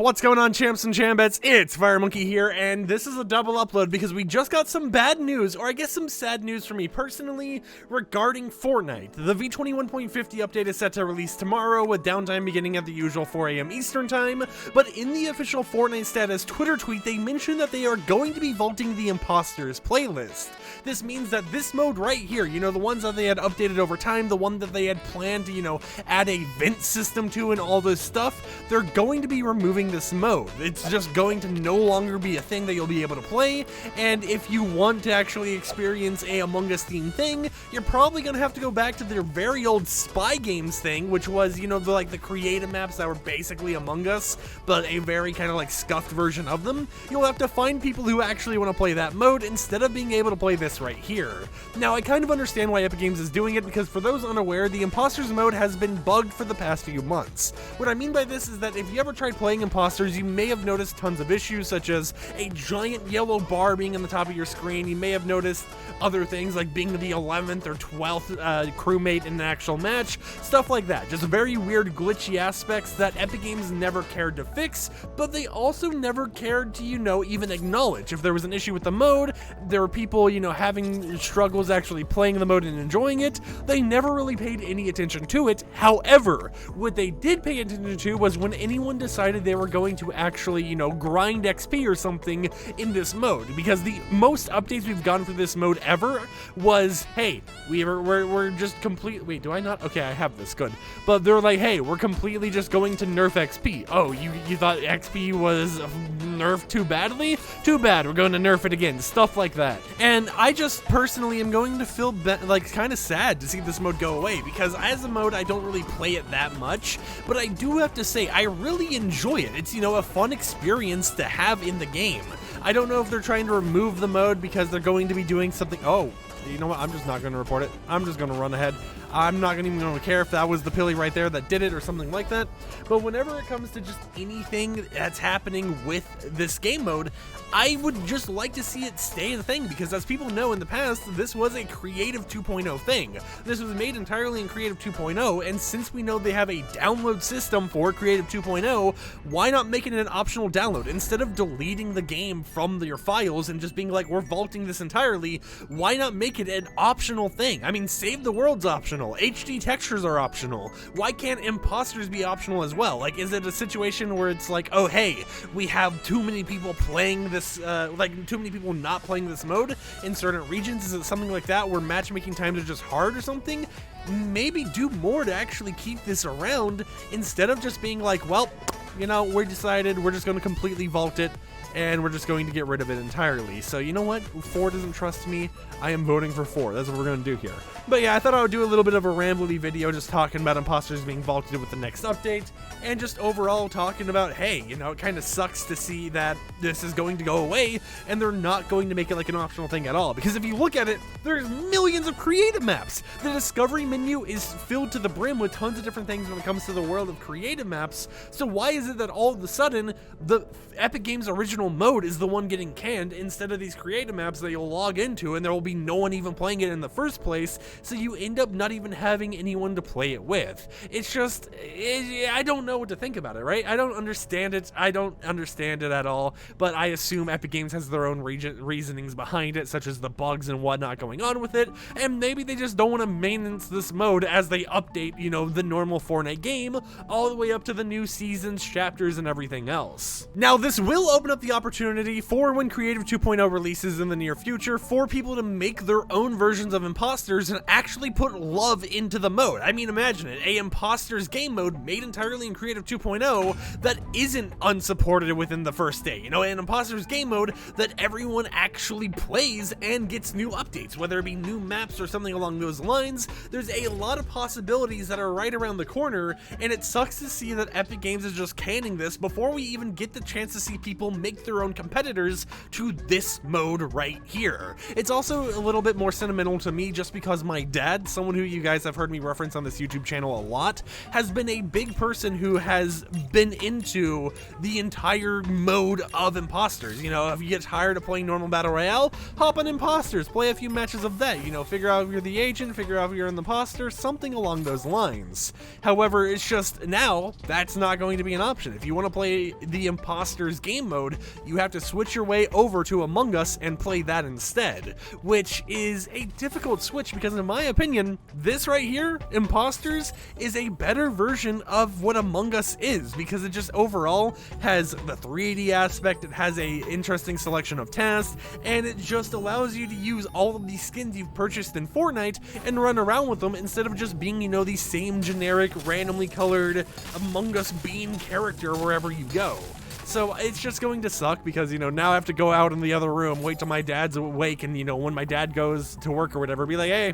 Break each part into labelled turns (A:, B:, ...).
A: What's going on, champs and chambets? It's FireMonkey here, and this is a double upload because we just got some bad news, or I guess some sad news for me personally, regarding Fortnite. The V21.50 update is set to release tomorrow, with downtime beginning at the usual 4 AM Eastern time, but in the official Fortnite status Twitter tweet, they mentioned that they are going to be vaulting the Imposters playlist. This means that this mode right here, the ones that they had updated over time, the one that they had planned to, add a vent system to and all this stuff, they're going to be removing this mode. It's just going to no longer be a thing that you'll be able to play, and if you want to actually experience a Among Us themed thing, you're probably going to have to go back to their very old Spy Games thing, which was, the creative maps that were basically Among Us, but a very kind of like scuffed version of them. You'll have to find people who actually want to play that mode instead of being able to play this right here. Now, I kind of understand why Epic Games is doing it, because for those unaware, the Imposters mode has been bugged for the past few months. What I mean by this is that if you ever tried playing Imposters, you may have noticed tons of issues, such as a giant yellow bar being on the top of your screen. You may have noticed other things like being the 11th or 12th crewmate in an actual match, stuff like that. Just very weird glitchy aspects that Epic Games never cared to fix, but they also never cared to, even acknowledge. If there was an issue with the mode, there were people, having struggles actually playing the mode and enjoying it, they never really paid any attention to it. However, what they did pay attention to was when anyone decided they were going to actually, grind XP or something in this mode, because the most updates we've gotten for this mode ever was, hey, we're just complete. Wait, do I not? Okay, I have this, good. But they're like, hey, we're completely just going to nerf XP. Oh, you thought XP was nerfed too badly? Too bad, we're going to nerf it again. Stuff like that. And I just personally am going to feel kind of sad to see this mode go away, because as a mode, I don't really play it that much, but I do have to say, I really enjoy it. It's, a fun experience to have in the game. I don't know if they're trying to remove the mode because they're going to be doing something. Oh, you know what? I'm just not going to report it. I'm just going to run ahead. I'm not even going to care if that was the pilly right there that did it or something like that. But whenever it comes to just anything that's happening with this game mode, I would just like to see it stay the thing, because as people know in the past, this was a Creative 2.0 thing. This was made entirely in Creative 2.0, and since we know they have a download system for Creative 2.0, why not make it an optional download? Instead of deleting the game from your files and just being like, we're vaulting this entirely, why not make it an optional thing? I mean, Save the World's optional. HD textures are optional. Why can't Imposters be optional as well? Like, is it a situation where it's like, oh, hey, we have too many people playing this, too many people not playing this mode in certain regions? Is it something like that where matchmaking times are just hard or something? Maybe do more to actually keep this around instead of just being like, well, we decided we're just going to completely vault it and we're just going to get rid of it entirely. So you know what? 4 doesn't trust me. I am voting for 4. That's what we're going to do here. But yeah, I thought I would do a little bit of a rambly video just talking about Imposters being vaulted with the next update, and just overall talking about, hey, it kind of sucks to see that this is going to go away and they're not going to make it like an optional thing at all. Because if you look at it, there's millions of creative maps. The discovery menu is filled to the brim with tons of different things when it comes to the world of creative maps. So why is it that all of a sudden the Epic Games original mode is the one getting canned instead of these creative maps that you'll log into and there will be no one even playing it in the first place, so you end up not even having anyone to play it with? It's just, I don't know what to think about it, right? I don't understand it. I don't understand it at all, but I assume Epic Games has their own reasonings behind it, such as the bugs and whatnot going on with it, and maybe they just don't want to maintenance this mode as they update, the normal Fortnite game all the way up to the new seasons, chapters, and everything else. Now, this will open up the opportunity for when Creative 2.0 releases in the near future for people to make their own versions of Imposters and actually put love into the mode. I mean, imagine it, a Imposters game mode made entirely in Creative 2.0 that isn't unsupported within the first day, an Imposters game mode that everyone actually plays and gets new updates, whether it be new maps or something along those lines. There's a lot of possibilities that are right around the corner, and it sucks to see that Epic Games is just canning this before we even get the chance to see people make their own competitors to this mode right here. It's also a little bit more sentimental to me just because my dad, someone who you guys have heard me reference on this YouTube channel a lot, has been a big person who has been into the entire mode of Imposters. If you get tired of playing normal Battle Royale, hop on Imposters, play a few matches of that, figure out if you're the agent, figure out if you're an imposter, something along those lines. However, it's just now that's not going to be an option. If you want to play the Imposters game mode, you have to switch your way over to Among Us and play that instead, which is a difficult switch because in my opinion, this right here, Imposters, is a better version of what Among Us is because it just overall has the 3D aspect, it has a interesting selection of tasks, and it just allows you to use all of these skins you've purchased in Fortnite and run around with them instead of just being, you know, the same generic, randomly colored Among Us bean character wherever you go. So it's just going to suck because, you know, now I have to go out in the other room, wait till my dad's awake, and, you know, when my dad goes to work or whatever, be like, hey,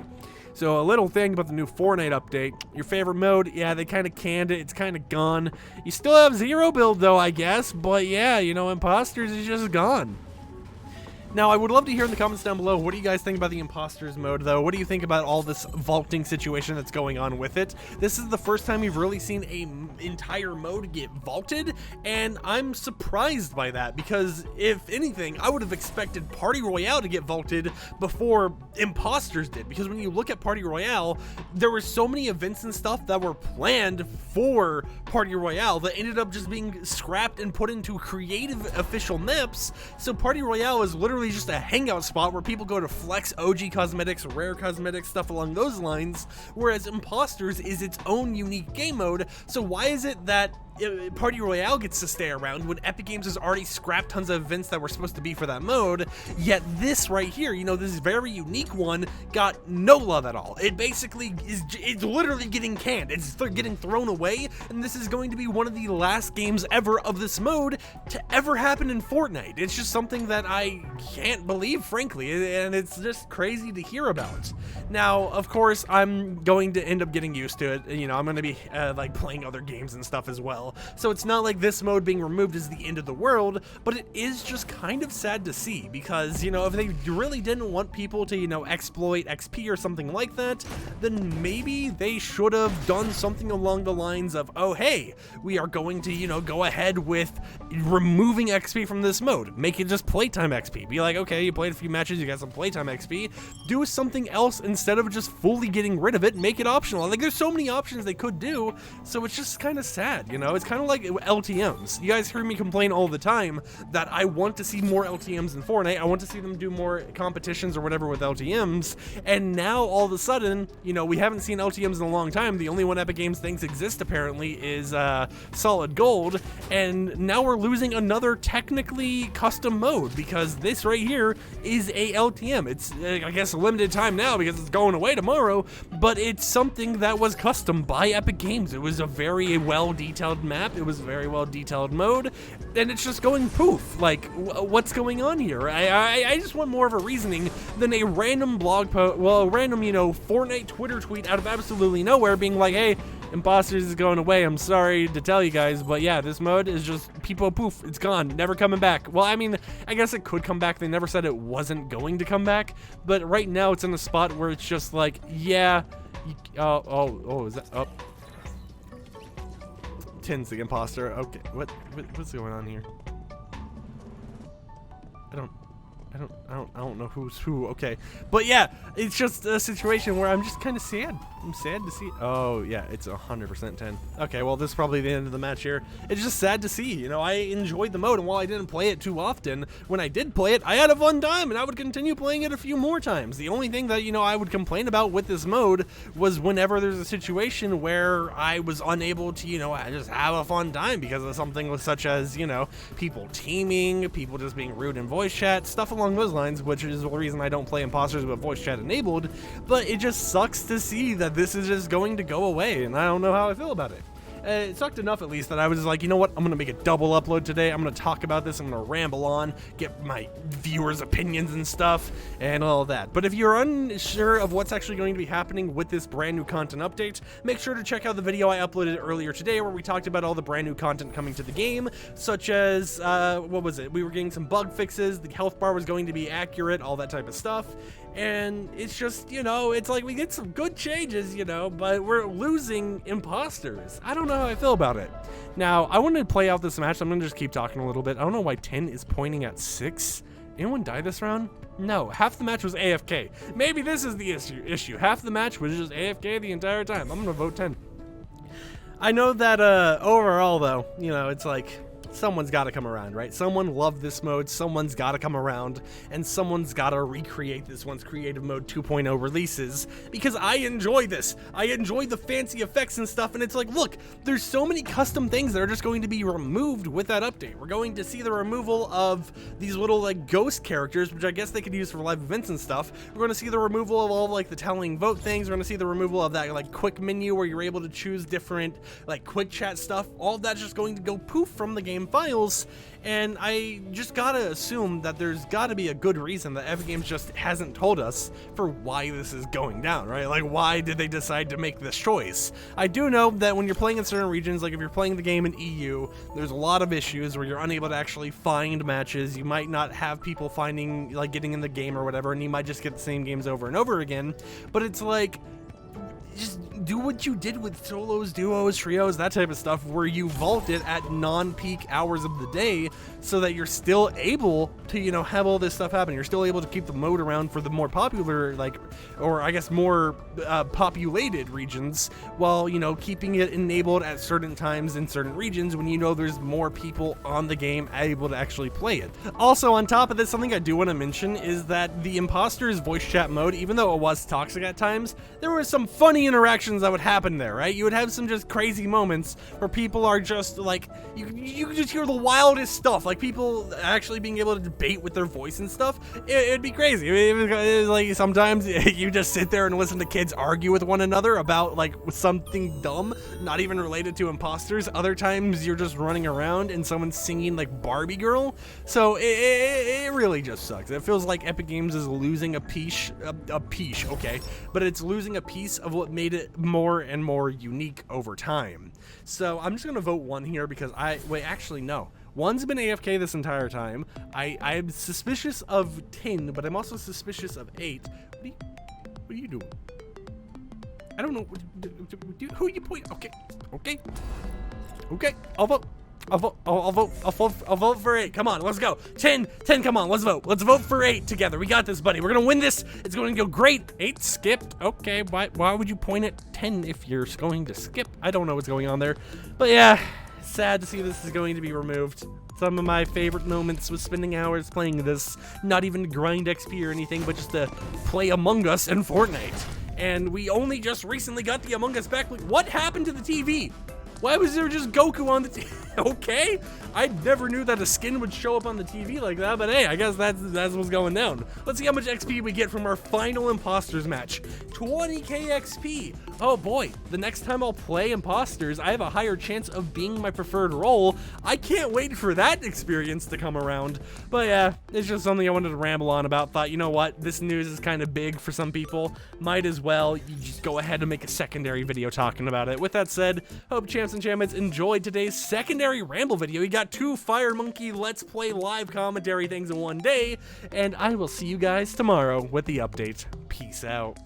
A: so a little thing about the new Fortnite update. Your favorite mode, yeah, they kind of canned it. It's kind of gone. You still have zero build, though, I guess. But, yeah, you know, Imposters is just gone. Now, I would love to hear in the comments down below, what do you guys think about the Imposters mode, though? What do you think about all this vaulting situation that's going on with it? This is the first time we've really seen an entire mode get vaulted, and I'm surprised by that, because if anything, I would have expected Party Royale to get vaulted before Imposters did, because when you look at Party Royale, there were so many events and stuff that were planned for Party Royale that ended up just being scrapped and put into creative official maps, so Party Royale is literally just a hangout spot where people go to flex OG cosmetics, rare cosmetics, stuff along those lines, whereas Imposters is its own unique game mode. So why is it that Party Royale gets to stay around when Epic Games has already scrapped tons of events that were supposed to be for that mode, yet this right here, you know, this very unique one got no love at all. It basically is, it's literally getting canned, it's getting thrown away, and this is going to be one of the last games ever of this mode to ever happen in Fortnite. It's just something that I can't believe, frankly, and it's just crazy to hear about. Now, of course, I'm going to end up getting used to it. You know, I'm going to be like playing other games and stuff as well. So it's not like this mode being removed is the end of the world, but it is just kind of sad to see because, you know, if they really didn't want people to, you know, exploit XP or something like that, then maybe they should have done something along the lines of, oh, hey, we are going to, you know, go ahead with removing XP from this mode. Make it just playtime XP. Be like, okay, you played a few matches, you got some playtime XP. Do something else instead of just fully getting rid of it. Make it optional. Like, there's so many options they could do, so it's just kind of sad, you know? It's kind of like LTMs. You guys hear me complain all the time that I want to see more LTMs in Fortnite. I want to see them do more competitions or whatever with LTMs. And now all of a sudden, you know, we haven't seen LTMs in a long time. The only one Epic Games thinks exists apparently is Solid Gold. And now we're losing another technically custom mode because this right here is a LTM. It's, I guess, a limited time now because it's going away tomorrow, but it's something that was custom by Epic Games. It was a very well-detailed map, it was a very well detailed mode, and it's just going poof. Like, what's going on here? I just want more of a reasoning than a random blog post, well, a random, you know, Fortnite Twitter tweet out of absolutely nowhere being like, hey, Imposters is going away, I'm sorry to tell you guys, but yeah, this mode is just people poof, it's gone, never coming back. Well, I mean, I guess it could come back, they never said it wasn't going to come back, but right now it's in a spot where it's just like, yeah, is that up? Tin's the imposter. Okay, what's going on here? I don't know who's who. Okay, but yeah, it's just a situation where I'm just kind of sad. I'm sad to see. Oh yeah, it's 100% 10. Okay, well this is probably the end of the match here. It's just sad to see. You know, I enjoyed the mode, and while I didn't play it too often, when I did play it, I had a fun time, and I would continue playing it a few more times. The only thing that, you know, I would complain about with this mode was whenever there's a situation where I was unable to, you know, just have a fun time because of something such as, you know, people teaming, people just being rude in voice chat, stuff along those lines, which is the reason I don't play Imposters with voice chat enabled. But it just sucks to see that this is just going to go away, and I don't know how I feel about it. It sucked enough, at least, that I was like, you know what, I'm gonna make a double upload today. I'm gonna talk about this, I'm gonna ramble on, get my viewers' opinions and stuff, and all of that. But if you're unsure of what's actually going to be happening with this brand new content update, make sure to check out the video I uploaded earlier today where we talked about all the brand new content coming to the game, such as, what was it? We were getting some bug fixes, the health bar was going to be accurate, all that type of stuff. And it's just, you know, it's like we get some good changes, you know, but we're losing Imposters. I don't know how I feel about it. Now, I wanted to play out this match, so I'm going to just keep talking a little bit. I don't know why 10 is pointing at 6. Anyone die this round? No, half the match was AFK. Maybe this is the issue. Half the match was just AFK the entire time. I'm going to vote 10. I know that overall though, you know, it's like someone's got to come around, right? Someone loved this mode, someone's got to come around, and someone's got to recreate this once Creative Mode 2.0 releases, because I enjoy this. I enjoy the fancy effects and stuff, and it's like, look, there's so many custom things that are just going to be removed with that update. We're going to see the removal of these little like ghost characters, which I guess they could use for live events and stuff. We're going to see the removal of all like the telling vote things. We're going to see the removal of that like quick menu where you're able to choose different like quick chat stuff. All of that's just going to go poof from the game files, and I just gotta assume that there's gotta be a good reason that Epic Games just hasn't told us for why this is going down, right? Like, why did they decide to make this choice? I do know that when you're playing in certain regions, like if you're playing the game in EU, there's a lot of issues where you're unable to actually find matches. You might not have people finding, like getting in the game or whatever, and you might just get the same games over and over again. But it's like, just do what you did with solos, duos, trios, that type of stuff, where you vault it at non-peak hours of the day so that you're still able to, you know, have all this stuff happen. You're still able to keep the mode around for the more popular, like, or I guess more populated regions, while, you know, keeping it enabled at certain times in certain regions when you know there's more people on the game able to actually play it. Also, on top of this, something I do want to mention is that the Imposters voice chat mode, even though it was toxic at times, there were some funny interactions that would happen there, right? You would have some just crazy moments where people are just like, you could just hear the wildest stuff, like people actually being able to debate with their voice and stuff. It'd be crazy. It was like sometimes you just sit there and listen to kids argue with one another about like something dumb, not even related to imposters. Other times you're just running around and someone's singing like Barbie Girl. So it really just sucks. It feels like Epic Games is losing a piece, okay, but it's losing a piece of what made it more and more unique over time. So I'm just gonna vote 1 here because actually no. 1's been AFK this entire time. I'm suspicious of 10, but I'm also suspicious of 8. What are you doing? I don't know. Who are you pointing? Okay. I'll vote for 8. Come on, let's go. 10, come on, let's vote. Let's vote for 8 together. We got this, buddy. We're gonna win this. It's going to go great. 8 skipped. Okay, why would you point at 10 if you're going to skip? I don't know what's going on there. But yeah, sad to see this is going to be removed. Some of my favorite moments was spending hours playing this, not even to grind XP or anything, but just to play Among Us and Fortnite. And we only just recently got the Among Us back. Like, what happened to the TV? Why was there just Goku on the TV? Okay, I never knew that a skin would show up on the TV like that, but hey, I guess that's what's going down. Let's see how much XP we get from our final Imposters match. 20k XP. Oh boy, the next time I'll play Imposters, I have a higher chance of being my preferred role. I can't wait for that experience to come around. But yeah, it's just something I wanted to ramble on about. Thought, you know what, this news is kind of big for some people. Might as well you just go ahead and make a secondary video talking about it. With that said, hope champs and champions enjoyed today's secondary ramble video. We got 2 FireMonkey Let's Play live commentary things in one day, and I will see you guys tomorrow with the update. Peace out.